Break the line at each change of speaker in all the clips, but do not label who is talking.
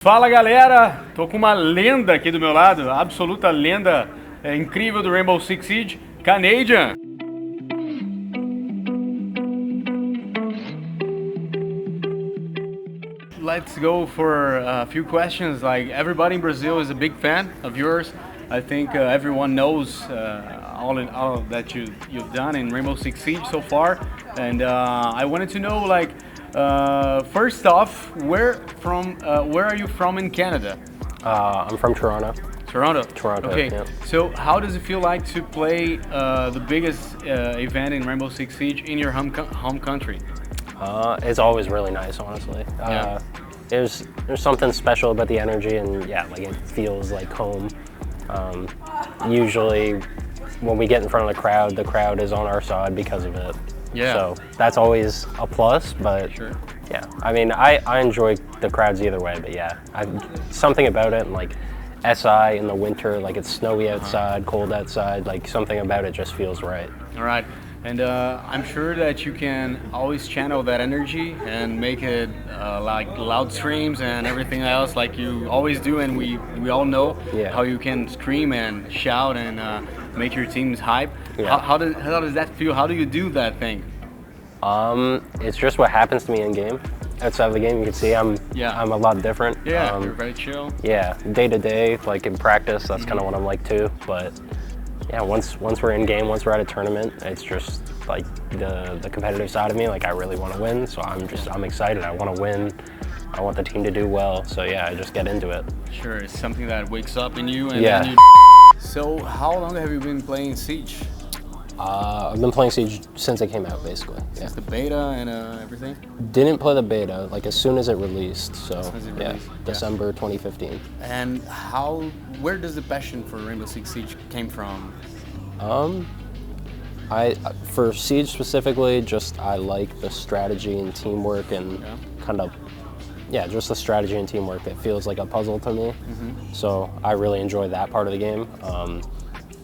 Fala galera, tô com uma lenda aqui do meu lado, a absoluta lenda incrível do Rainbow Six Siege, Canadian. Let's go for a few questions. Like everybody in Brazil is a big fan of yours. I think everyone knows all that you've done in Rainbow Six Siege so far, and I wanted to know first off, where are you from in Canada?
I'm from Toronto.
Toronto. Okay.
Yeah.
So how does it feel like to play the biggest event in Rainbow Six Siege in your home country?
It's always really nice, honestly.
Yeah.
There's something special about the energy, and yeah, like it feels like home. Usually, when we get in front of the crowd is on our side because of it.
Yeah.
So that's always a plus, but
Sure.
yeah, I mean, I enjoy the crowds either way, but yeah, something about it, and like SI in the winter, like it's snowy outside, cold outside, like something about it just feels right.
All right. And I'm sure that you can always channel that energy and make it like loud screams and everything else like you always do, and we all know how you can scream and shout and make your teams hype.
Yeah.
How does that feel? How do you do that thing?
It's just what happens to me in game. Outside of the game, you can see I'm a lot different.
Yeah, you're very chill.
Yeah, day to day, like in practice, that's kind of what I'm like too. But yeah, once we're in game, once we're at a tournament, it's just like the competitive side of me. Like I really want to win, so I'm excited. I want to win. I want the team to do well. So yeah, I just get into it.
Sure, it's something that wakes up in you. And
yeah.
Then So how long have you been playing Siege?
I've been playing Siege since it came out, basically.
Since the beta and everything?
Didn't play the beta, like as soon as it released, so
yeah,
December 2015.
And where does the passion for Rainbow Six Siege came from?
For Siege specifically, I like the strategy and teamwork and just the strategy and teamwork. It feels like a puzzle to me, so I really enjoy that part of the game.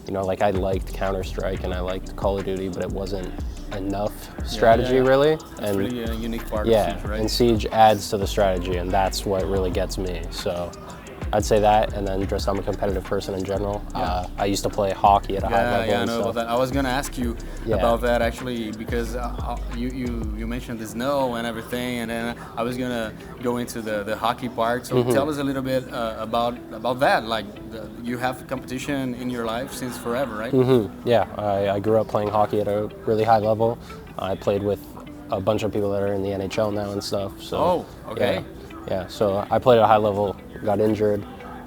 Like I liked Counter-Strike and I liked Call of Duty, but it wasn't enough strategy really.
That's really a unique part of Siege, right?
And Siege adds to the strategy, and that's what really gets me. So I'd say that, and then just I'm a competitive person in general. I used to play hockey at a high level.
Yeah, I know about that. I was gonna ask you about that actually, because you mentioned the snow and everything, and then I was gonna go into the hockey part. So tell us a little bit about that. Like you have competition in your life since forever, right?
Yeah, I grew up playing hockey at a really high level. I played with a bunch of people that are in the NHL now and stuff. So,
oh, okay.
Yeah, so I played at a high level, got injured,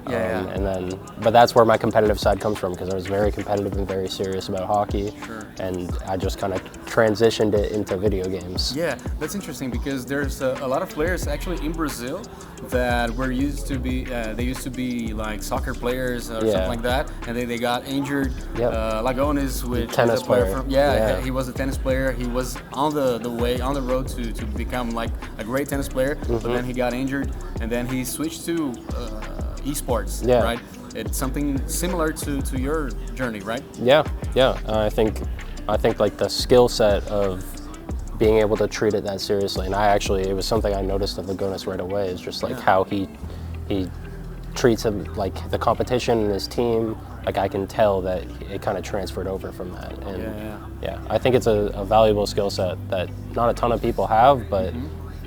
but that's where my competitive side comes from, because I was very competitive and very serious about hockey, and I just kind of transitioned it into video games.
Yeah, that's interesting, because there's a lot of players actually in Brazil that used to be like soccer players or something like that, and they got injured. Lagones, which
tennis
is a player
player.
from he was a tennis player. He was on the road to become like a great tennis player, but then he got injured, and then he switched to esports, right? It's something similar to your journey, right?
Yeah. I think like the skill set of being able to treat it that seriously, and it was something I noticed of Lagones right away, is just like how he treats him, like the competition and his team. Like I can tell that it kind of transferred over from that, and I think it's a valuable skill set that not a ton of people have, but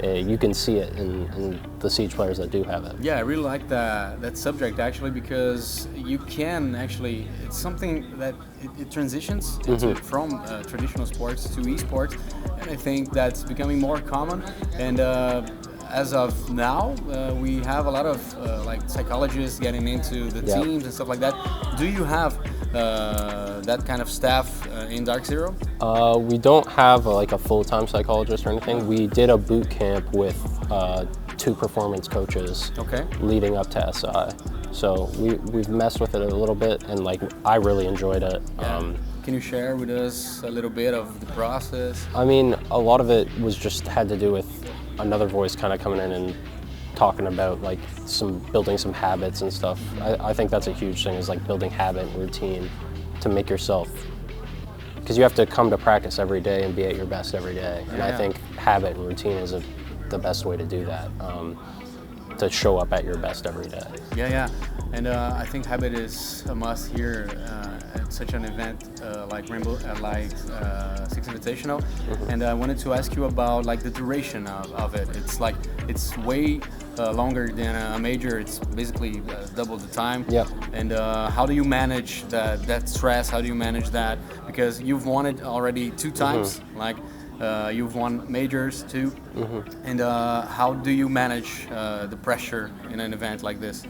you can see it in the Siege players that do have it.
Yeah, I really like that subject actually, because you can actually, it's something that it transitions from traditional sports to esports, and I think that's becoming more common. And as of now, we have a lot of like psychologists getting into the teams and stuff like that. Do you have that kind of staff in Dark Zero?
We don't have like a full-time psychologist or anything. We did a boot camp with 2 performance coaches leading up to SI. So we've messed with it a little bit, and like I really enjoyed it.
Can you share with us a little bit of the process?
I mean, a lot of it was just had to do with another voice kind of coming in and talking about like building some habits and stuff. I think that's a huge thing, is like building habit and routine to make yourself, because you have to come to practice every day and be at your best every day. And I think habit and routine is the best way to do that. to show up at your best every day.
Yeah. And I think habit is a must here at such an event like Six Invitational. And I wanted to ask you about like the duration of it. It's way longer than a major. It's basically double the time.
Yeah.
And how do you manage that stress? How do you manage that? Because you've won it already 2 times. Like you've won majors too. And how do you manage the pressure in an event like this?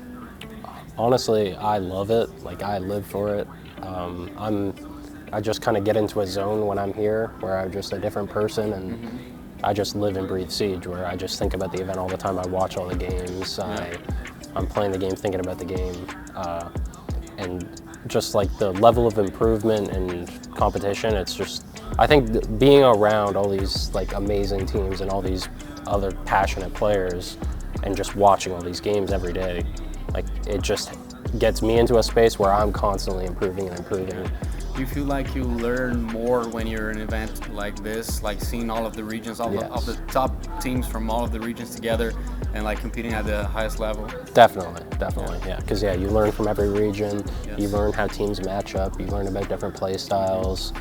Honestly, I love it. Like, I live for it. I just kind of get into a zone when I'm here where I'm just a different person, and I just live and breathe Siege, where I just think about the event all the time. I watch all the games. I'm playing the game, thinking about the game, and just like the level of improvement and competition. It's just, I think being around all these like amazing teams and all these other passionate players, and just watching all these games every day. Like, it just gets me into a space where I'm constantly improving and improving.
Do you feel like you learn more when you're in an event like this, like seeing all of the regions, all of the top teams from all of the regions together and like competing at the highest level?
Definitely, yeah. Because you learn from every region. You learn how teams match up. You learn about different play styles.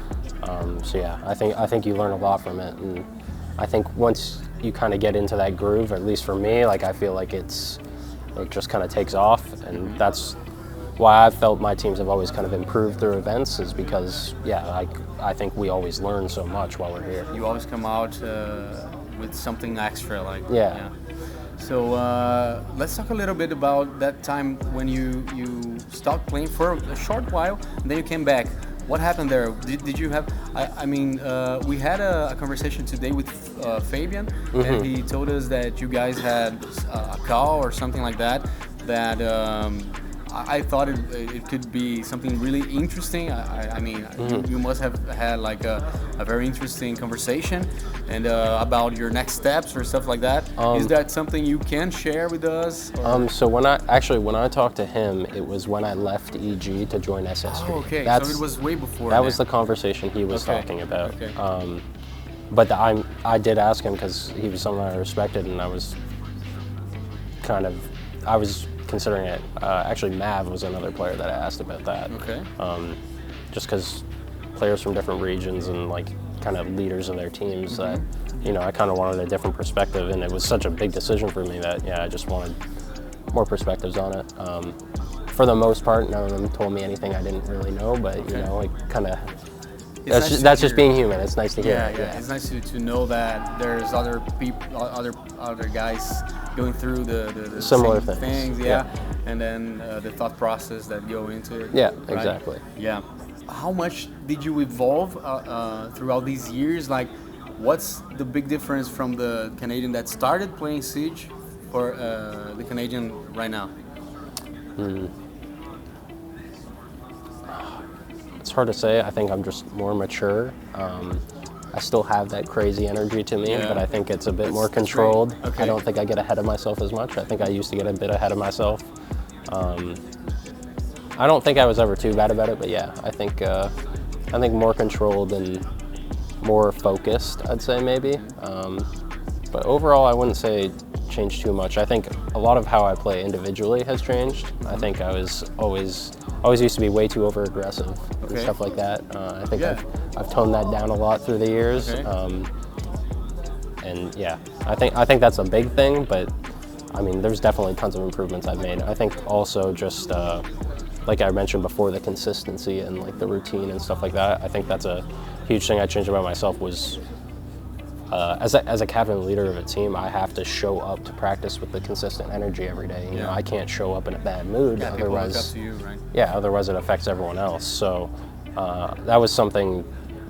So yeah, I think you learn a lot from it. And I think once you kind of get into that groove, at least for me, like I feel like it just kind of takes off, and that's why I've felt my teams have always kind of improved through events, is because, I think we always learn so much while we're here.
You always come out with something extra, like.
Yeah.
So let's talk a little bit about that time when you stopped playing for a short while, and then you came back. What happened there? Did you have? We had a conversation today with Fabian, and he told us that you guys had a call or something like that. I thought it could be something really interesting. You must have had like a very interesting conversation, and about your next steps or stuff like that. Is that something you can share with us?
So when I talked to him, it was when I left EG to join SSG.
Oh, okay. So it was way before.
That was the conversation he was talking about.
Okay.
But I did ask him because he was someone I respected, and I was considering it. Actually, Mav was another player that I asked about that.
Okay.
Just because players from different regions and like kind of leaders of their teams that, I kind of wanted a different perspective, and it was such a big decision for me that, I just wanted more perspectives on it. For the most part, none of them told me anything I didn't really know, but, it kind of, that's just being human. It's nice to hear.
Yeah. It's nice to know that there's other people, other guys going through the
similar
same things. And then the thought process that go into it.
Yeah,
right?
exactly.
Yeah. How much did you evolve throughout these years? Like, what's the big difference from the Canadian that started playing Siege for the Canadian right now?
It's hard to say. I think I'm just more mature. I still have that crazy energy to me, but I think it's a bit more controlled.
Okay.
I don't think I get ahead of myself as much. I think I used to get a bit ahead of myself. I don't think I was ever too bad about it, but I think more controlled and more focused, I'd say maybe. But overall, I wouldn't say changed too much. I think a lot of how I play individually has changed. I think I was always used to be way too over-aggressive and stuff like that. I think I've toned that down a lot through the years. And I think that's a big thing, but I mean, there's definitely tons of improvements I've made. I think also just, like I mentioned before, the consistency and like the routine and stuff like that. I think that's a huge thing I changed about myself was, as a captain leader of a team, I have to show up to practice with the consistent energy every day. You know, I can't show up in a bad mood, otherwise,
look up to you, right?
Otherwise it affects everyone else. So that was something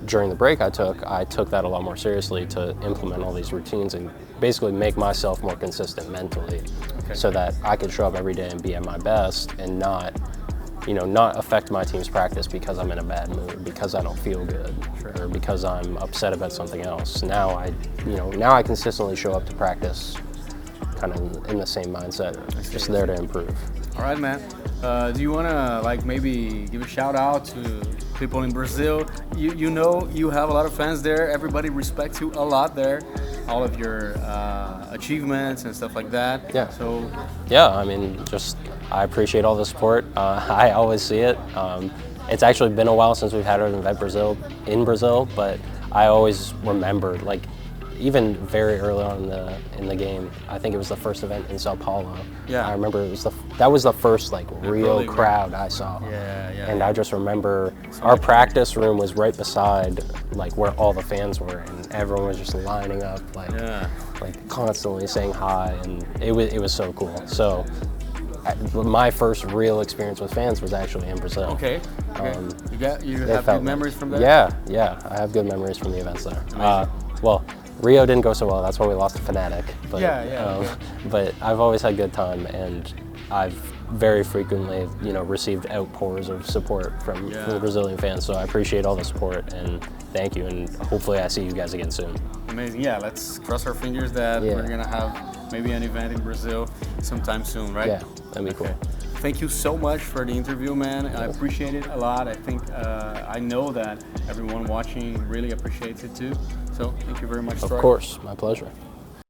during the break I took that a lot more seriously to implement all these routines and basically make myself more consistent mentally, so that I could show up every day and be at my best and not affect my team's practice because I'm in a bad mood, because I don't feel good, or because I'm upset about something else. Now I consistently show up to practice kind of in the same mindset, just there to improve.
All right, man. Do you want to maybe give a shout out to people in Brazil? You have a lot of fans there. Everybody respects you a lot there. all of your achievements and stuff like that.
Yeah.
So
yeah, I mean, just I appreciate all the support. I always see it. It's actually been a while since we've had an event in Brazil, but I always remember, like, even very early on in the game, I think it was the first event in Sao Paulo.
Yeah.
I remember that was the first like real
really
crowd I saw.
Yeah.
And I just remember our practice room was right beside like where all the fans were, and everyone was just lining up like constantly saying hi, and it was so cool. So my first real experience with fans was actually in Brazil.
Okay. You have good memories from there?
Yeah, I have good memories from the events there. Well, Rio didn't go so well. That's why we lost to Fnatic. But, but I've always had a good time, and I've very frequently, received outpours of support from the Brazilian fans. So I appreciate all the support, and thank you. And hopefully, I see you guys again soon.
Amazing. Yeah, let's cross our fingers that we're gonna have maybe an event in Brazil sometime soon, right?
Yeah, that'd be cool.
Thank you so much for the interview, man. I appreciate it a lot. I think I know that everyone watching really appreciates it too. So thank you very much, Troy.
Of course, my pleasure.